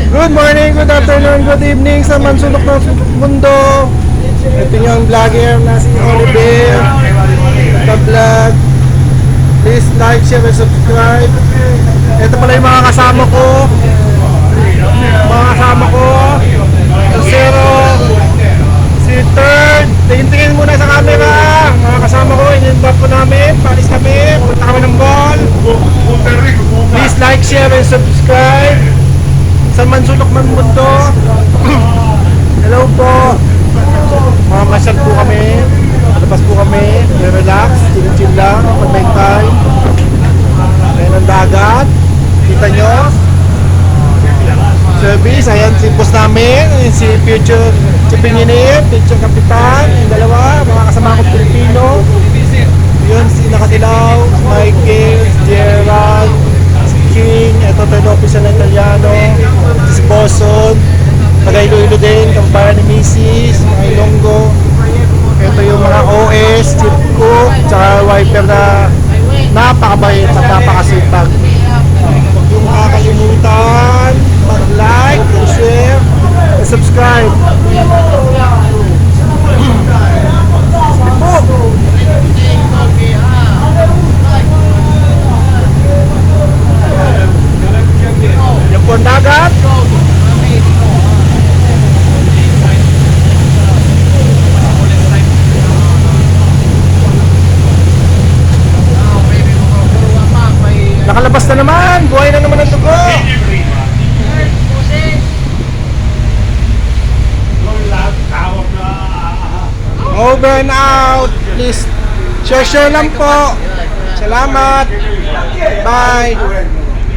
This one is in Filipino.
Good morning, good afternoon, good evening sa mansulok ng mundo. Ito yung vlogger na si Oliver ka-vlog. Please like, share, and subscribe. Ito pala yung mga kasama ko. Tercero, si Third. Tingin-tingin muna sa camera. Mga kasama ko, in-invite po namin. Palis kami, punta kami ng mall. Please like, share, and subscribe sa mansulok ng mundo. Hello po. Mamasyal po kami. Labas po kami. Relax, chill lang. Pag may time. Ayan ang dagat. Kita nyo. Service. Ayan si boss namin. Ayan si future Engineer, future Kapitan. Yung dalawa. Mga kasama kong Pilipino. Yun si Nakatilaw, Michael, Gerald, King, ito tayo official na Italiano, si Boson, taga Iloilo din, kabayan ni Mrs., mga Ilonggo. Ito yung mga OS, chief cook, tsaka wiper na napakabait at napakasipag. Huwag yung makakalimutan, mag-like, share, and subscribe. Yan po ang dagat. Nakalabas na naman. Buhay na naman ang dugo. Over and out. Please share lang po. Salamat. Bye.